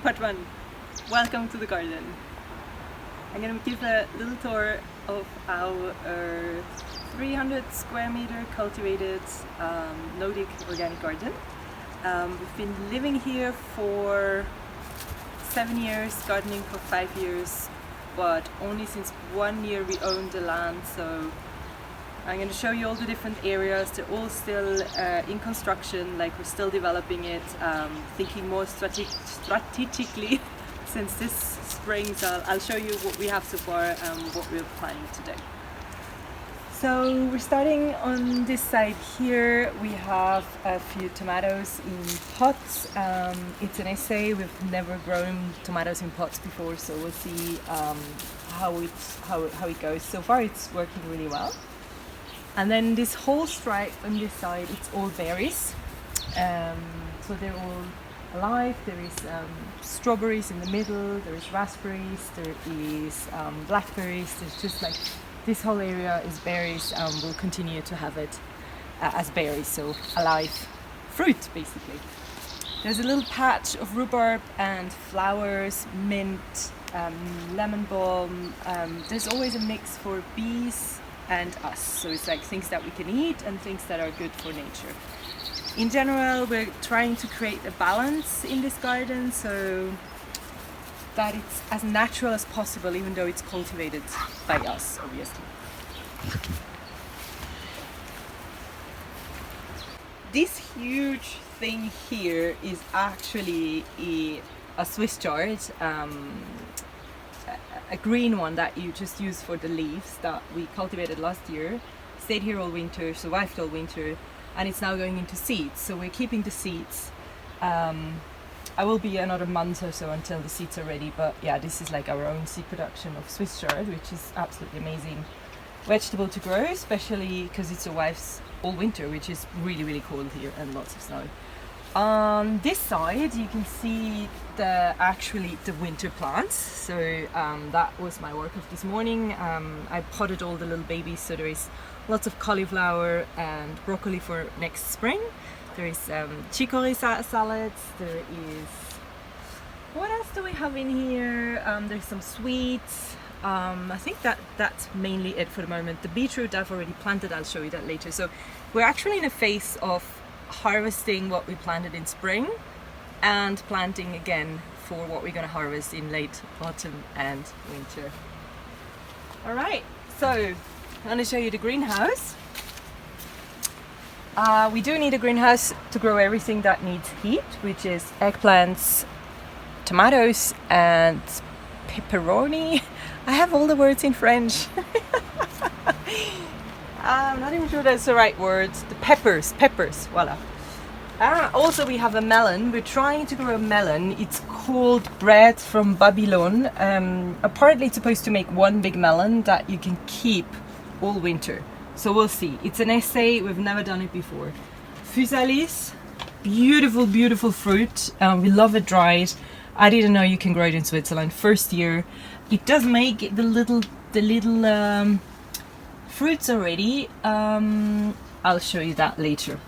Part 1. Welcome to the garden. I'm going to give a little tour of our 300 square meter cultivated Nordic organic garden. We've been living here for 7 years, gardening for 5 years, but only since 1 year we own the land, so I'm going to show you all the different areas. They're all still in construction, like we're still developing it, thinking more strategically since this spring, so I'll show you what we have so far and what we're planning today. So we're starting on this side here. We have a few tomatoes in pots. It's an essay. We've never grown tomatoes in pots before, so we'll see how it goes. So far it's working really well. And then this whole stripe on this side, it's all berries. So they're all alive. There is strawberries in the middle, there is raspberries, there is blackberries. There's just like this whole area is berries. We'll continue to have it as berries, so alive fruit basically. There's a little patch of rhubarb and flowers, mint, lemon balm. There's always a mix for bees and us, so it's like things that we can eat and things that are good for nature. In general, we're trying to create a balance in this garden so that it's as natural as possible, even though it's cultivated by us, obviously. This huge thing here is actually a Swiss chard, a green one that you just use for the leaves that we cultivated last year, stayed here all winter, survived all winter, and it's now going into seeds. So we're keeping the seeds. I will be another month or so until the seeds are ready, but yeah, this is like our own seed production of Swiss chard, which is absolutely amazing vegetable to grow, especially because it survives all winter, which is really, really cold here and lots of snow. On this side you can see the winter plants, so that was my work of this morning. I potted all the little babies, so there is lots of cauliflower and broccoli for next spring. There is chicory salads, there is, what else do we have in here? There's some sweets. I think that's mainly it for the moment. The beetroot I've already planted, I'll show you that later. So we're actually in a phase of harvesting what we planted in spring and planting again for what we're going to harvest in late autumn and winter. Alright, so I'm going to show you the greenhouse. We do need a greenhouse to grow everything that needs heat, which is eggplants, tomatoes and pepperoni. I have all the words in French. I'm not even sure that's the right word. The peppers, voila. Also we have a melon. We're trying to grow a melon. It's called Bread from Babylon. Apparently it's supposed to make one big melon that you can keep all winter. So we'll see. It's an essay. We've never done it before. Physalis, beautiful, beautiful fruit. We love it dried. I didn't know you can grow it in Switzerland. First year. It does make the little fruits already. I'll show you that later.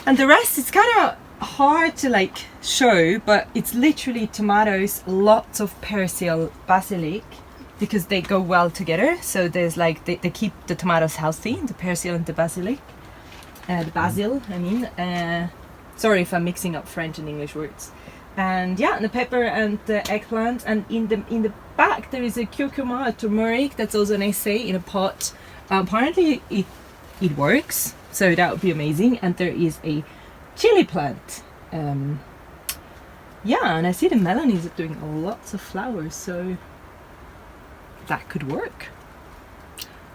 And the rest is kind of hard to like show, but it's literally tomatoes, lots of persil, basilic, because they go well together. So there's like they keep the tomatoes healthy, the persil and the basilic, the basil. I mean, sorry if I'm mixing up French and English words. And yeah, the pepper and the eggplant, and in the back there is a curcuma, a turmeric. That's also an essay in a pot. Apparently it works, so that would be amazing. And there is a chili plant. Yeah, and I see the melon is doing lots of flowers, so that could work.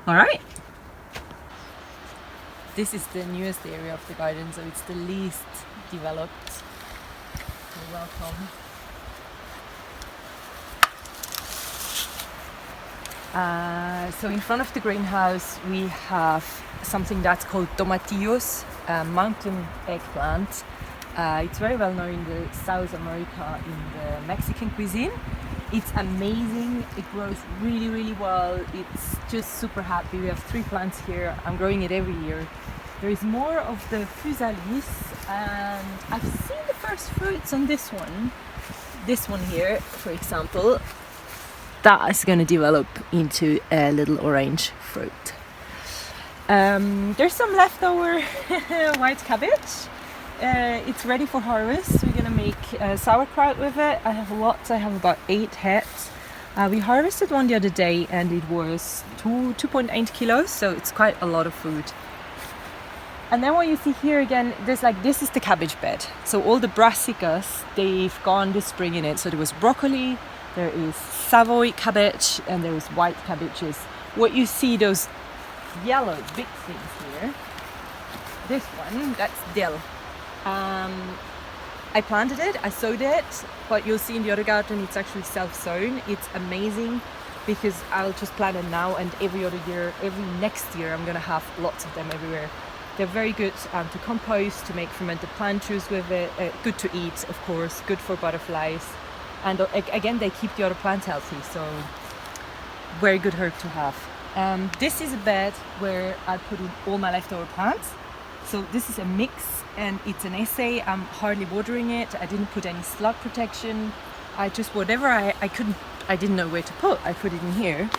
All right. This is the newest area of the garden, so it's the least developed. You're welcome. So in front of the greenhouse we have something that's called tomatillos, mountain eggplant. It's very well known in the South America, in the Mexican cuisine. It's amazing. It grows really, really well. It's just super happy. We have 3 plants here. I'm growing it every year. There is more of the physalis, and I've seen the first fruits on this one. this one here, for example, that is going to develop into a little orange fruit. There's some leftover white cabbage. It's ready for harvest. We're gonna make sauerkraut with it. I have lots. I have about 8 heads. We harvested one the other day and it was 2.8 kilos, so it's quite a lot of food. And then what you see here again, this is the cabbage bed. So all the brassicas, they've gone this spring in it. So there was broccoli, there is Savoy cabbage, and there is white cabbages. What you see, those yellow big things here, this one, that's dill. I planted it, I sowed it, but you'll see in the other garden it's actually self-sown. It's amazing because I'll just plant it now, and every next year I'm gonna have lots of them everywhere. They're very good to compost, to make fermented plant juice with it, good to eat, of course, good for butterflies, and again they keep the other plants healthy, so very good herb to have. This is a bed where I put in all my leftover plants. So this is a mix and it's an essay. I'm hardly watering it. I didn't put any slug protection. I just, whatever I didn't know where to put, I put it in here.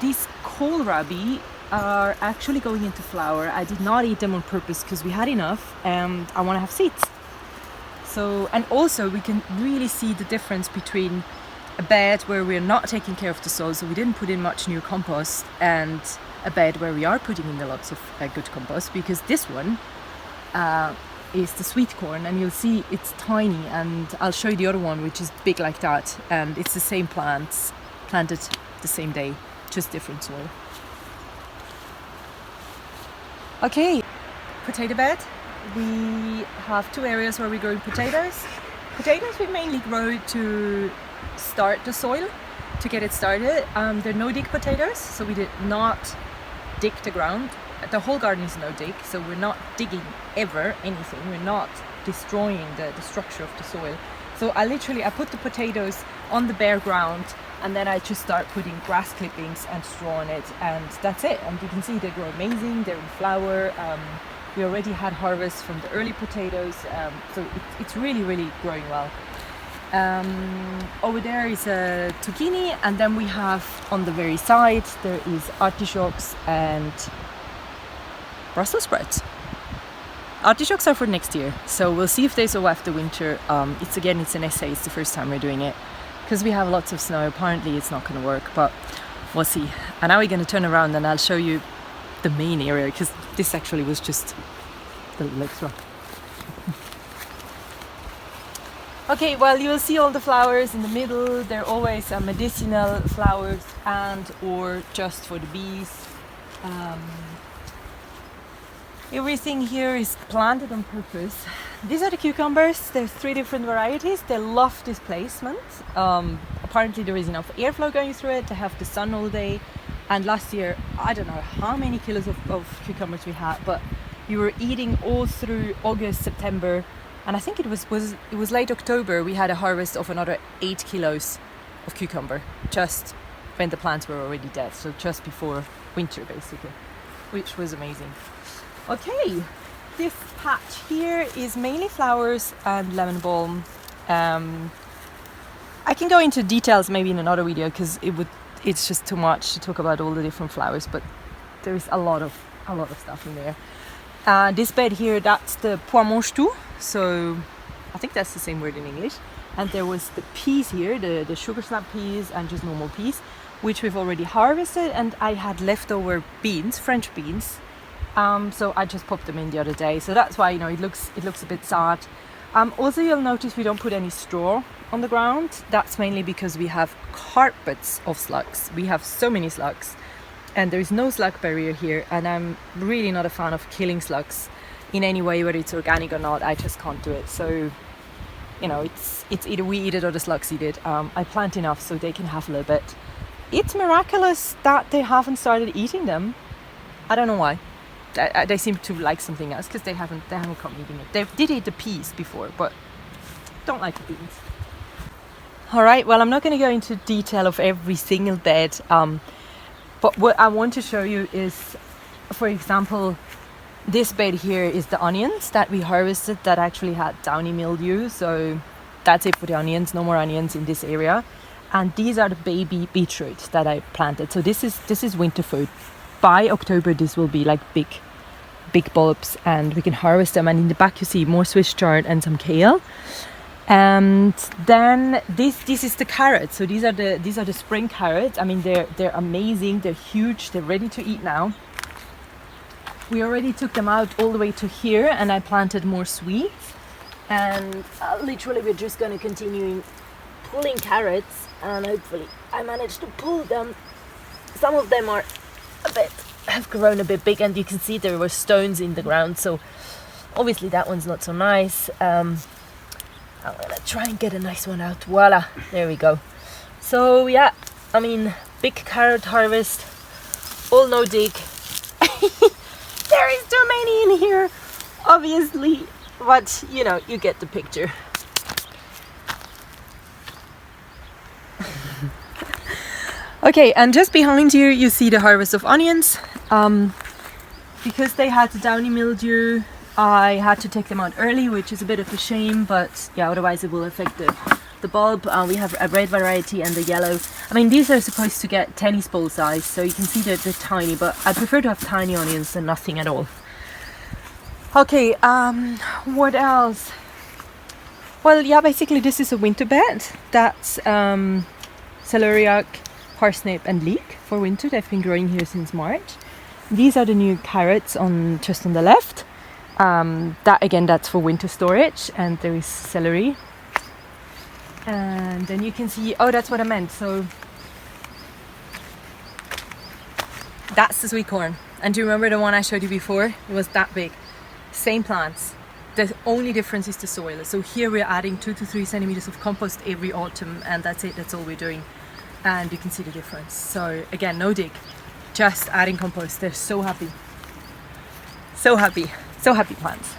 These kohlrabi are actually going into flower. I did not eat them on purpose because we had enough and I want to have seeds. So, and also we can really see the difference between a bed where we're not taking care of the soil, so we didn't put in much new compost, and a bed where we are putting in lots of good compost, because this one is the sweet corn, and you'll see it's tiny, and I'll show you the other one which is big like that, and it's the same plants planted the same day, just different soil. Okay, potato bed. We have 2 areas where we're growing potatoes. Potatoes we mainly grow to start the soil, to get it started. They're no-dig potatoes, so we did not dig the ground. The whole garden is no-dig, so we're not digging ever anything. We're not destroying the structure of the soil. So I put the potatoes on the bare ground, and then I just start putting grass clippings and straw on it, and that's it. And you can see they grow amazing. They're in flower. We already had harvest from the early potatoes, so it's really, really growing well. Over there is a zucchini, and then we have on the very side there is artichokes and Brussels sprouts. Artichokes are for next year, so we'll see if they survive the winter. It's an essay. It's the first time we're doing it because we have lots of snow. Apparently it's not going to work, but we'll see. And now we're going to turn around and I'll show you the main area, because this actually was just the little extra. Okay, well, you'll see all the flowers in the middle. They're always medicinal flowers and or just for the bees. Everything here is planted on purpose. These are the cucumbers. There's 3 different varieties. They love this placement. Apparently there is enough airflow going through it. They have the sun all day. And last year, I don't know how many kilos of cucumbers we had, but we were eating all through August, September. And I think it was late October, we had a harvest of another 8 kilos of cucumber, just when the plants were already dead. So just before winter, basically, which was amazing. Okay, this patch here is mainly flowers and lemon balm. I can go into details maybe in another video because it's just too much to talk about all the different flowers, but there is a lot of stuff in there. This bed here, that's the pois mange-tout, so I think that's the same word in English. And there was the peas here, the sugar snap peas and just normal peas, which we've already harvested, and I had leftover beans, French beans, so I just popped them in the other day. So that's why, it looks a bit sad. Also, you'll notice we don't put any straw on the ground. That's mainly because we have carpets of slugs. We have so many slugs. And there is no slug barrier here, and I'm really not a fan of killing slugs in any way, whether it's organic or not. I just can't do it. So, it's either we eat it or the slugs eat it. I plant enough so they can have a little bit. It's miraculous that they haven't started eating them. I don't know why. They seem to like something else because they haven't come eating it. They did eat the peas before, but don't like the beans. All right. Well, I'm not going to go into detail of every single bed. But what I want to show you is, for example, this bed here is the onions that we harvested that actually had downy mildew. So that's it for the onions, no more onions in this area. And these are the baby beetroots that I planted. So this is winter food. By October this will be like big bulbs and we can harvest them. And in the back you see more Swiss chard and some kale. And then this is the carrots. So these are the spring carrots. I mean they're amazing, they're huge, they're ready to eat now. We already took them out all the way to here and I planted more sweets. And literally we're just going to continue pulling carrots, and hopefully I managed to pull them. Some of them have grown a bit big, and you can see there were stones in the ground, so obviously that one's not so nice. I'm gonna try and get a nice one out. Voila, there we go. So yeah, I mean, big carrot harvest, all no dig. There is too many in here, obviously, but you know, you get the picture. Okay, and just behind you, you see the harvest of onions. Because they had the downy mildew, I had to take them out early, which is a bit of a shame, but yeah, otherwise it will affect the bulb. We have a red variety and the yellow. I mean, these are supposed to get tennis ball size, so you can see that they're tiny, but I prefer to have tiny onions than nothing at all. Okay, what else? Well, yeah, basically this is a winter bed. That's celeriac, parsnip and leek for winter. They've been growing here since March. These are the new carrots just on the left. That again, that's for winter storage, and there is celery. And then you can see, oh, that's what I meant. So that's the sweet corn. And do you remember the one I showed you before? It was that big. Same plants. The only difference is the soil. So here we're adding 2 to 3 centimeters of compost every autumn, and that's it. That's all we're doing. And you can see the difference. So again, no dig, just adding compost. They're so happy. So happy plants.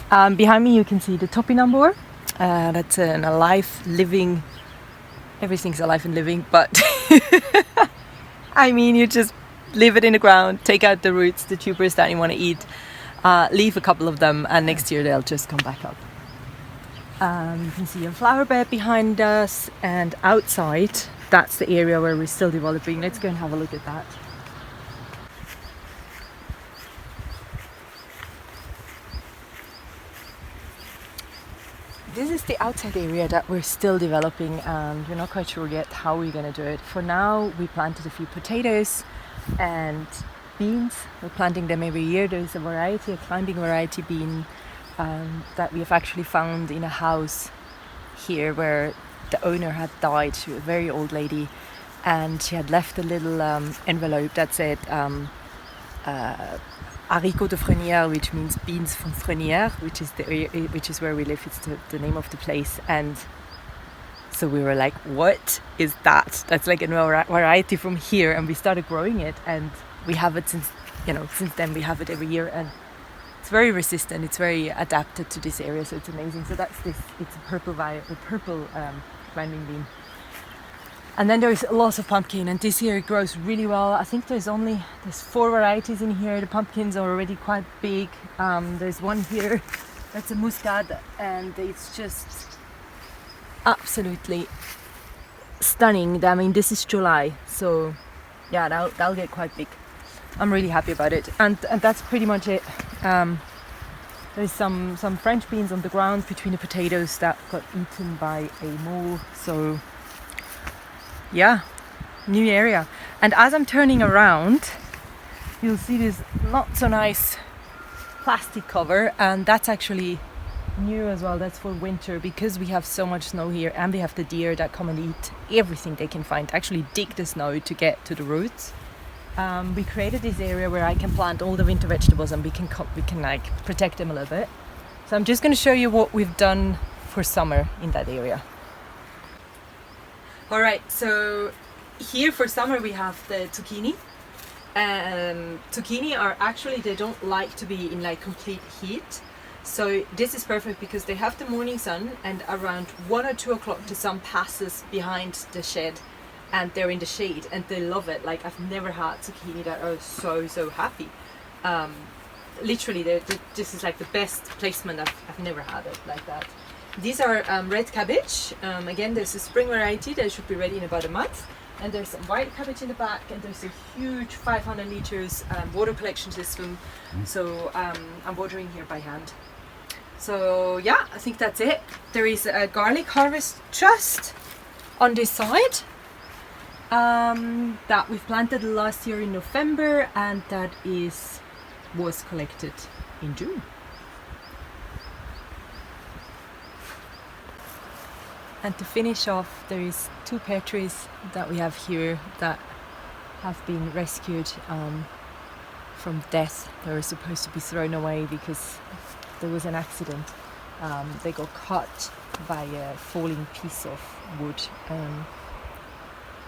Behind me you can see the topinambur. That's an alive, living, everything's alive and living, but I mean, you just leave it in the ground, take out the roots, the tubers that you want to eat, leave a couple of them, and next year they'll just come back up. You can see a flower bed behind us, and outside, that's the area where we're still developing. Let's go and have a look at that. This is the outside area that we're still developing, and we're not quite sure yet how we're going to do it. For now, we planted a few potatoes and beans. We're planting them every year. There's a climbing variety bean that we have actually found in a house here where the owner had died. She was a very old lady, and she had left a little envelope that said haricots de Frenière, which means beans from Frenière, which is where we live. It's the name of the place. And so we were like, what is that? That's like a variety from here. And we started growing it, and we have it since then. We have it every year, and it's very resistant. It's very adapted to this area, so it's amazing. So that's this. It's a purple climbing bean. And then there's lots of pumpkin, and this year it grows really well. I think there's 4 varieties in here. The pumpkins are already quite big. There's one here that's a muscat, and it's just absolutely stunning. I mean, this is July, so yeah, that'll get quite big. I'm really happy about it, and that's pretty much it. There's some French beans on the ground between the potatoes that got eaten by a mole. So yeah, new area. And as I'm turning around, you'll see this not so nice plastic cover, and that's actually new as well. That's for winter, because we have so much snow here, and we have the deer that come and eat everything they can find, actually dig the snow to get to the roots. We created this area where I can plant all the winter vegetables, and we can like protect them a little bit. So I'm just going to show you what we've done for summer in that area. Alright, so here for summer we have the zucchini. Zucchini are actually, they don't like to be in like complete heat. So this is perfect because they have the morning sun, and around 1 or 2 o'clock the sun passes behind the shed and they're in the shade, and they love it. Like, I've never had zucchini that are so happy. Literally, this is like the best placement. I've never had it like that. these are red cabbage. Again, there's a spring variety that should be ready in about a month. And there's some white cabbage in the back, and there's a huge 500 liters water collection system. So I'm watering here by hand. So yeah, I think that's it. There is a garlic harvest just on this side that we've planted last year in November, and that was collected in June. And to finish off, there is 2 pear trees that we have here that have been rescued from death. They were supposed to be thrown away because there was an accident. They got cut by a falling piece of wood.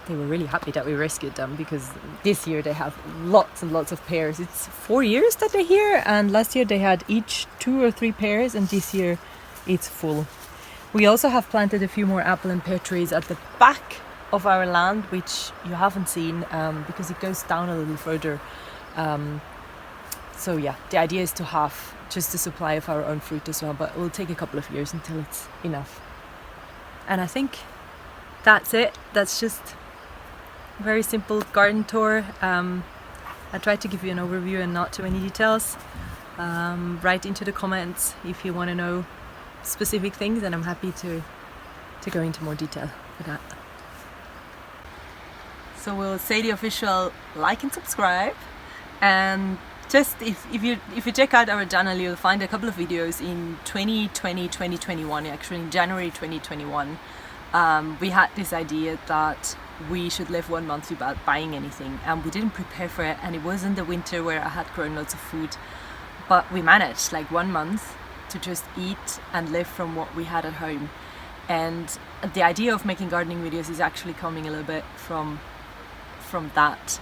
They were really happy that we rescued them because this year they have lots and lots of pears. It's 4 years that they're here, and last year they had each 2 or 3 pears, and this year it's full. We also have planted a few more apple and pear trees at the back of our land, which you haven't seen because it goes down a little further. So yeah, the idea is to have just a supply of our own fruit as well, but it will take a couple of years until it's enough. And I think that's it. That's just a very simple garden tour. I tried to give you an overview and not too many details. Write into the comments if you want to know specific things, and I'm happy to go into more detail for that. So we'll say the official like and subscribe, and just if you check out our channel, you'll find a couple of videos in 2021, actually in January 2021. We had this idea that we should live 1 month without buying anything, and we didn't prepare for it, and it wasn't the winter where I had grown lots of food, but we managed like 1 month to just eat and live from what we had at home. And the idea of making gardening videos is actually coming a little bit from that,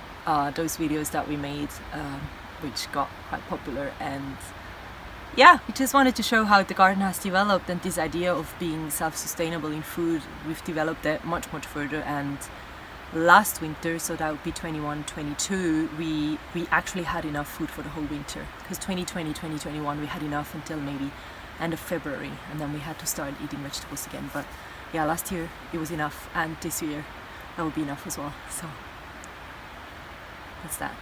those videos that we made, which got quite popular. And yeah, we just wanted to show how the garden has developed, and this idea of being self-sustainable in food, we've developed it much further. And last winter, so that would be 21-22, we actually had enough food for the whole winter, because 2020-2021 we had enough until maybe end of February, and then we had to start eating vegetables again. But yeah, last year it was enough, and this year that will be enough as well. So that's that.